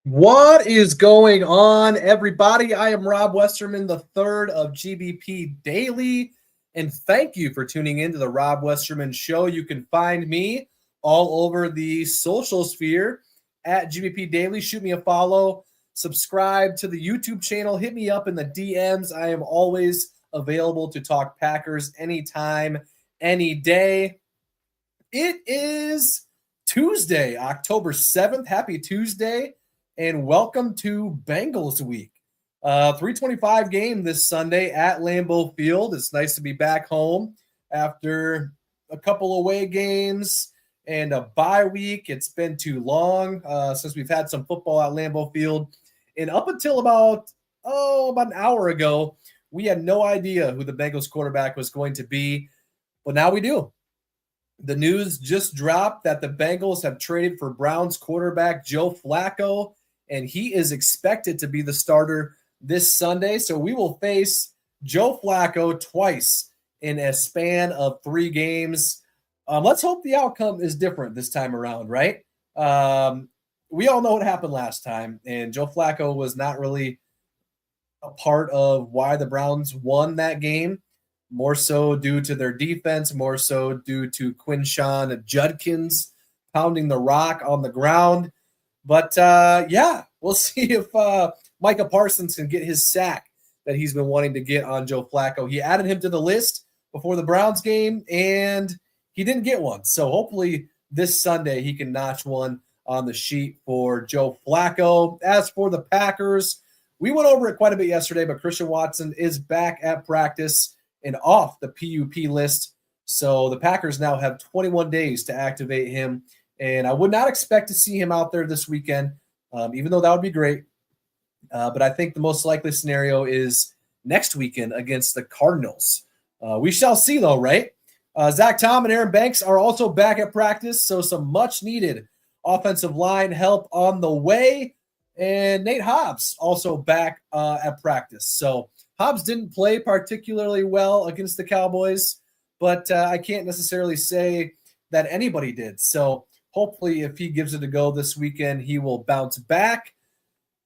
What is going on, everybody? I am Rob Westerman, the third of GBP Daily, and thank you for tuning in to the Rob Westerman Show. You can find me all over the social sphere at GBP Daily. Shoot me a follow, subscribe to the YouTube channel, hit me up in the DMs. I am always available to talk Packers anytime, any day. It is Tuesday, October 7th. Happy Tuesday. And welcome to Bengals Week. 325 game this Sunday at Lambeau Field. It's nice to be back home after a couple away games and a bye week. It's been too long since we've had some football at Lambeau Field. And up until about an hour ago, we had no idea who the Bengals quarterback was going to be. But now we do. The news just dropped that the Bengals have traded for Browns quarterback Joe Flacco, and he is expected to be the starter this Sunday. So we will face Joe Flacco twice in a span of 3 games. Let's hope the outcome is different this time around, right? We all know what happened last time, and Joe Flacco was not really a part of why the Browns won that game, more so due to their defense, more so due to Quinshon Judkins pounding the rock on the ground. But, we'll see if Micah Parsons can get his sack that he's been wanting to get on Joe Flacco. He added him to the list before the Browns game, and he didn't get one. So hopefully this Sunday he can notch one on the sheet for Joe Flacco. As for the Packers, we went over it quite a bit yesterday, but Christian Watson is back at practice and off the PUP list. So the Packers now have 21 days to activate him. And I would not expect to see him out there this weekend, even though that would be great. But I think the most likely scenario is next weekend against the Cardinals. We shall see, though, right? Zach Tom and Aaron Banks are also back at practice, so some much-needed offensive line help on the way. And Nate Hobbs also back at practice. So Hobbs didn't play particularly well against the Cowboys, but I can't necessarily say that anybody did. So hopefully, if he gives it a go this weekend, he will bounce back.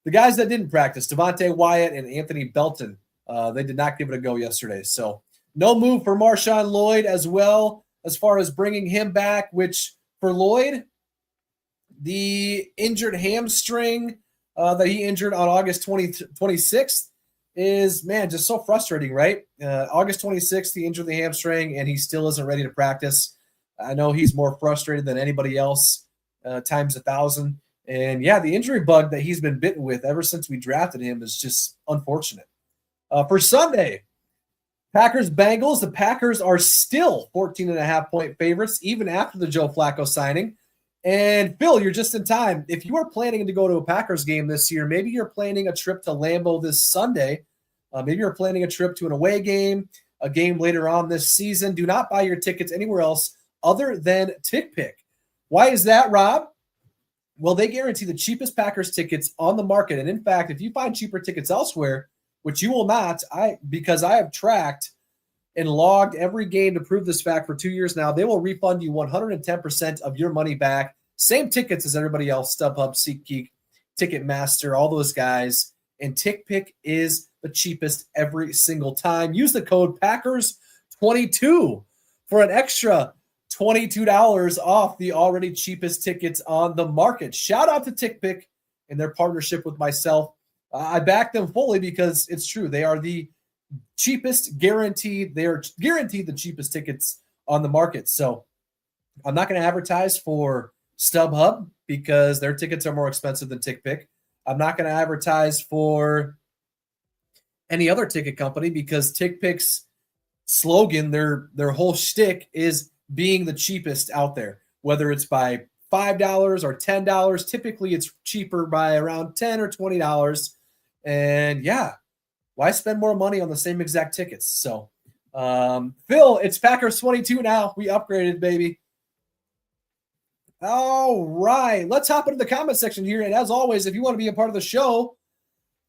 The guys that didn't practice, Devontae Wyatt and Anthony Belton, they did not give it a go yesterday. So no move for Marshawn Lloyd as well as far as bringing him back, which for Lloyd, the injured hamstring that he injured on August 26th is, man, just so frustrating, right? August 26th, he injured the hamstring, and he still isn't ready to practice. I know he's more frustrated than anybody else, times 1,000. And, yeah, the injury bug that he's been bitten with ever since we drafted him is just unfortunate. For Sunday, Packers-Bengals, the Packers are still 14.5-point favorites, even after the Joe Flacco signing. And, Phil, you're just in time. If you are planning to go to a Packers game this year, maybe you're planning a trip to Lambeau this Sunday. Maybe you're planning a trip to an away game, a game later on this season. Do not buy your tickets anywhere else other than TickPick. Why is that, Rob? Well, they guarantee the cheapest Packers tickets on the market. And in fact, if you find cheaper tickets elsewhere, which you will not, because I have tracked and logged every game to prove this fact for 2 years now, they will refund you 110% of your money back. Same tickets as everybody else, StubHub, SeatGeek, Ticketmaster, all those guys. And TickPick is the cheapest every single time. Use the code Packers22 for an extra $22 off the already cheapest tickets on the market. Shout out to TickPick and their partnership with myself. I back them fully because it's true. They are the cheapest guaranteed. They are guaranteed the cheapest tickets on the market. So I'm not going to advertise for StubHub because their tickets are more expensive than TickPick. I'm not going to advertise for any other ticket company because TickPick's slogan, their whole shtick is being the cheapest out there, whether it's by $5 or $10. Typically, it's cheaper by around $10 or $20. And yeah, why spend more money on the same exact tickets? So, Phil, it's Packers 22 now. We upgraded, baby. All right, let's hop into the comment section here. And as always, if you want to be a part of the show,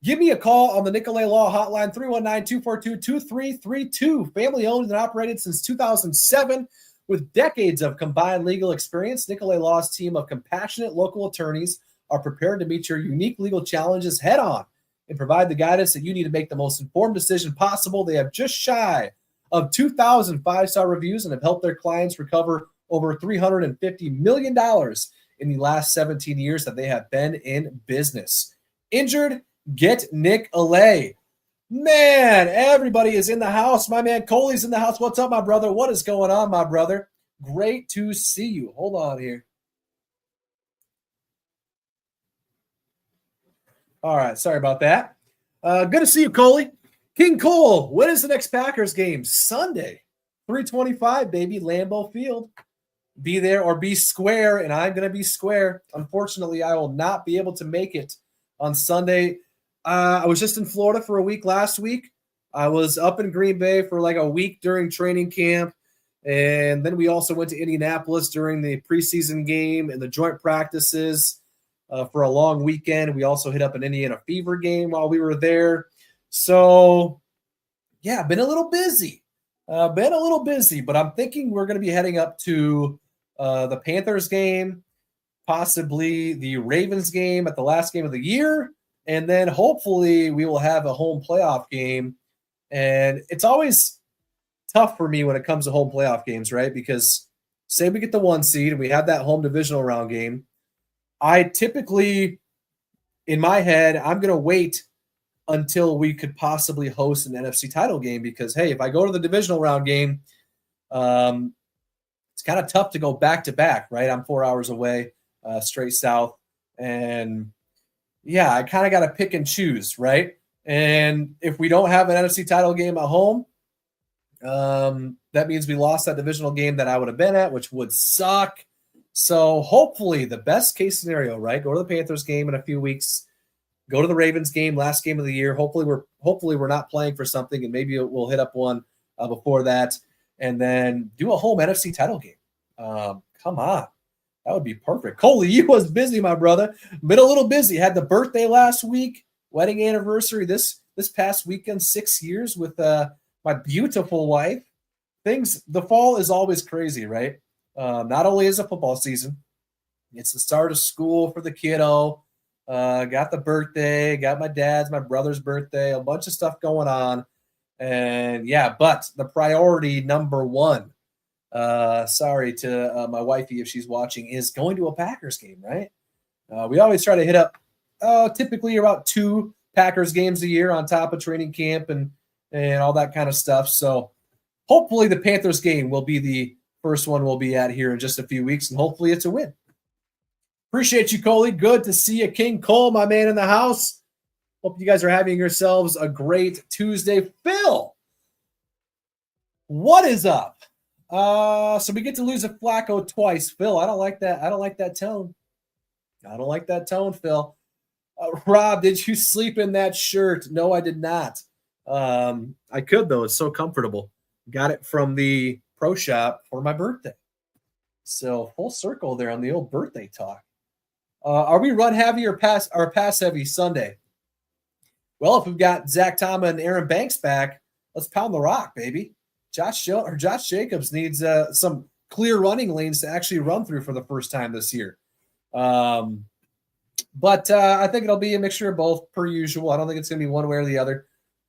give me a call on the Nicolet Law hotline, 319-242-2332. Family owned and operated since 2007 with decades of combined legal experience. Nicolet Law's team of compassionate local attorneys are prepared to meet your unique legal challenges head on and provide the guidance that you need to make the most informed decision possible. They have just shy of 2,000 five-star reviews and have helped their clients recover over $350 million in the last 17 years that they have been in business. Injured? Get Nicolet. Man, everybody is in the house. My man Coley's in the house. What's up, my brother? What is going on, my brother? Great to see you. Hold on here. All right, sorry about that. Good to see you, Coley. King Cole, when is the next Packers game? Sunday, 3:25, baby, Lambeau Field. Be there or be square, and I'm going to be square. Unfortunately, I will not be able to make it on Sunday. I was just in Florida for a week last week. I was up in Green Bay for like a week during training camp, and then we also went to Indianapolis during the preseason game and the joint practices for a long weekend. We also hit up an Indiana Fever game while we were there. So, yeah, been a little busy. But I'm thinking we're going to be heading up to the Panthers game, possibly the Ravens game at the last game of the year, and then hopefully we will have a home playoff game. And it's always tough for me when it comes to home playoff games, right? Because say we get the 1 seed and we have that home divisional round game, I typically, in my head, I'm going to wait until we could possibly host an NFC title game because, hey, if I go to the divisional round game, it's kind of tough to go back-to-back, right? I'm 4 hours away, straight south. And, yeah, I kind of got to pick and choose, right? And if we don't have an NFC title game at home, that means we lost that divisional game that I would have been at, which would suck. So hopefully the best case scenario, right? Go to the Panthers game in a few weeks, go to the Ravens game, last game of the year. Hopefully we're not playing for something, and maybe we'll hit up one before that, and then do a home NFC title game. Come on. That would be perfect. Coley, you was busy, my brother. Been a little busy. Had the birthday last week, wedding anniversary this past weekend, 6 years with my beautiful wife. The fall is always crazy, right? Not only is it football season, it's the start of school for the kiddo. Got the birthday, got my brother's birthday, a bunch of stuff going on. And yeah, but the priority number one, sorry to my wifey if she's watching, is going to a Packers game, right? We always try to hit up typically about 2 Packers games a year on top of training camp and all that kind of stuff. So hopefully the Panthers game will be the first one we'll be at here in just a few weeks, and hopefully it's a win. Appreciate you, Coley. Good to see you, King Cole, my man in the house. Hope you guys are having yourselves a great Tuesday. Phil, what is up? So we get to lose a Flacco twice. Phil, I don't like that. I don't like that tone. I don't like that tone, Phil. Rob, did you sleep in that shirt? No, I did not. I could, though. It's so comfortable. Got it from the pro shop for my birthday. So full circle there on the old birthday talk. Are we run heavy or pass heavy Sunday? Well, if we've got Zach Thomas and Aaron Banks back, let's pound the rock, baby. Josh Jacobs needs some clear running lanes to actually run through for the first time this year. But I think it'll be a mixture of both per usual. I don't think it's going to be one way or the other.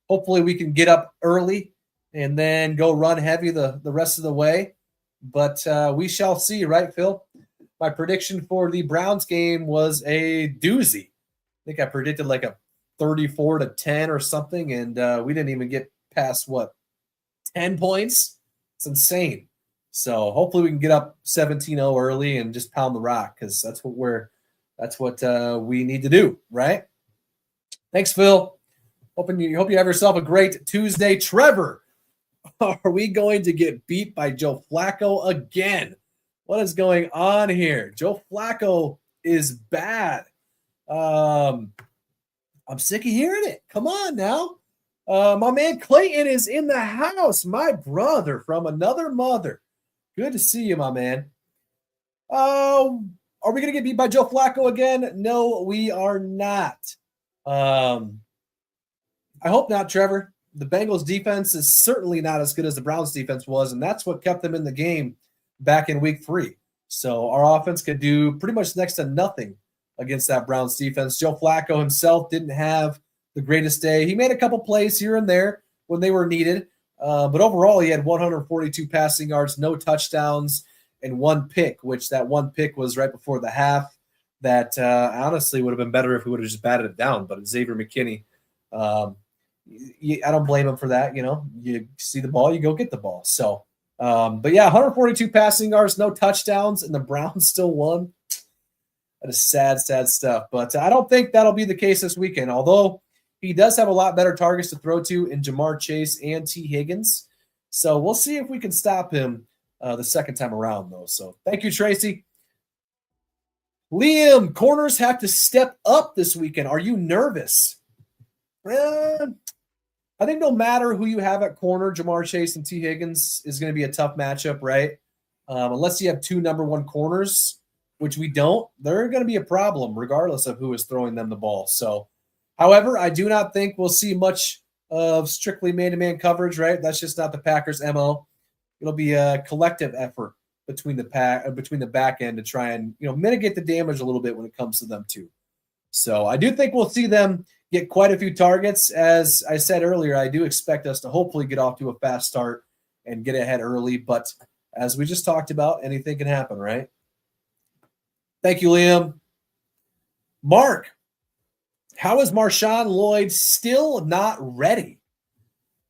Hopefully we can get up early and then go run heavy the rest of the way. But we shall see, right, Phil? My prediction for the Browns game was a doozy. I think I predicted like a 34-10 or something, and we didn't even get past, 10 points? It's insane. So hopefully we can get up 17-0 early and just pound the rock, because that's what we need to do, right? Thanks, Phil. Hope you have yourself a great Tuesday. Trevor, are we going to get beat by Joe Flacco again? What is going on here? Joe Flacco is bad. I'm sick of hearing it. Come on now. My man Clayton is in the house. My brother from another mother. Good to see you, my man. Are we going to get beat by Joe Flacco again? No, we are not. I hope not, Trevor. The Bengals defense is certainly not as good as the Browns defense was, and that's what kept them in the game back in week 3. So our offense could do pretty much next to nothing against that Browns defense. Joe Flacco himself didn't have the greatest day. He made a couple plays here and there when they were needed, but overall he had 142 passing yards, no touchdowns, and one pick, which that one pick was right before the half. That honestly would have been better if we would have just batted it down, but Xavier McKinney, I don't blame him for that. You see the ball, you go get the ball. So, but yeah, 142 passing yards, no touchdowns, and the Browns still won. That is sad, sad stuff. But I don't think that'll be the case this weekend, although he does have a lot better targets to throw to in Jamar Chase and T. Higgins. So we'll see if we can stop him the second time around, though. So thank you, Tracy. Liam, corners have to step up this weekend. Are you nervous? I think no matter who you have at corner, Jamar Chase and T. Higgins is going to be a tough matchup, right? Unless you have two number one corners, which we don't, they're going to be a problem regardless of who is throwing them the ball. So, however, I do not think we'll see much of strictly man-to-man coverage, right? That's just not the Packers' MO. It'll be a collective effort between the back end to try and mitigate the damage a little bit when it comes to them too. So I do think we'll see them get quite a few targets. As I said earlier, I do expect us to hopefully get off to a fast start and get ahead early. But as we just talked about, anything can happen, right? Thank you, Liam. Mark, how is Marshawn Lloyd still not ready?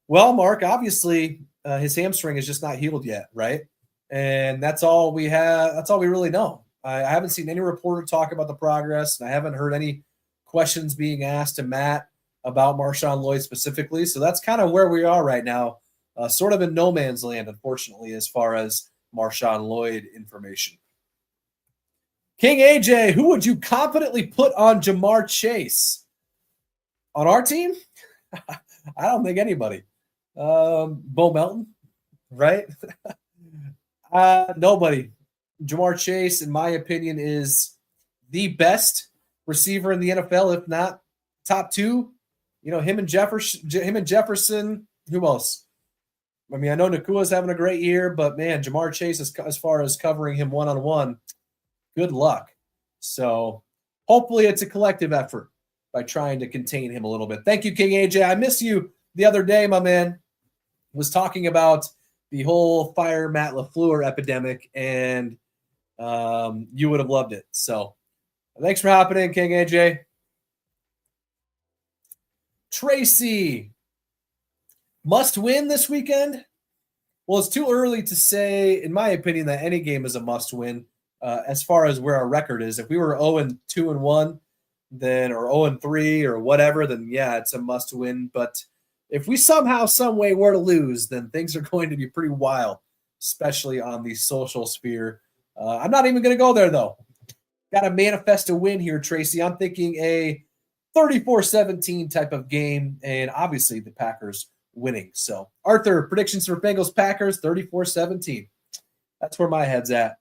Well, Mark, obviously his hamstring is just not healed yet, right? And that's all we have. That's all we really know. I haven't seen any reporter talk about the progress, and I haven't heard any questions being asked to Matt about Marshawn Lloyd specifically. So that's kind of where we are right now, sort of in no man's land, unfortunately, as far as Marshawn Lloyd information. King AJ, who would you confidently put on Jamar Chase? On our team? I don't think anybody. Bo Melton, right? Nobody. Jamar Chase, in my opinion, is the best receiver in the NFL, if not top two. Him and Jefferson. Who else? I mean, I know Nakua's having a great year, but man, Jamar Chase, as far as covering him one-on-one, good luck. So hopefully it's a collective effort by trying to contain him a little bit. Thank you, King AJ. I miss you the other day, my man. Was talking about the whole fire Matt LaFleur epidemic, and you would have loved it. So thanks for hopping in, King AJ. Tracy, must win this weekend? Well, it's too early to say, in my opinion, that any game is a must win as far as where our record is. If we were 0-2-1, then or 0-3 or whatever, then yeah, it's a must win. But if we somehow, some way were to lose, then things are going to be pretty wild, especially on the social sphere. I'm not even going to go there, though. Got to manifest a win here, Tracy. I'm thinking a 34-17 type of game, and obviously the Packers winning. So, Arthur, predictions for Bengals-Packers, 34-17. That's where my head's at.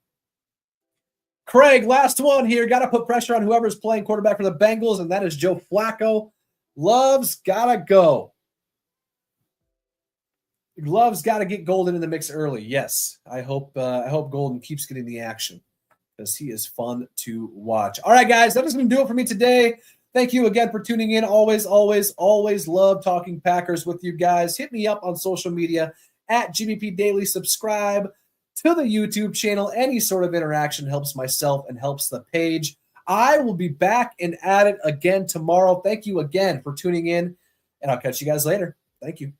Craig, last one here. Got to put pressure on whoever's playing quarterback for the Bengals, and that is Joe Flacco. Love's got to go. Glove's got to get Golden in the mix early. Yes, I hope Golden keeps getting the action because he is fun to watch. All right, guys, that is going to do it for me today. Thank you again for tuning in. Always, always, always love talking Packers with you guys. Hit me up on social media at GBP Daily. Subscribe to the YouTube channel. Any sort of interaction helps myself and helps the page. I will be back and at it again tomorrow. Thank you again for tuning in, and I'll catch you guys later. Thank you.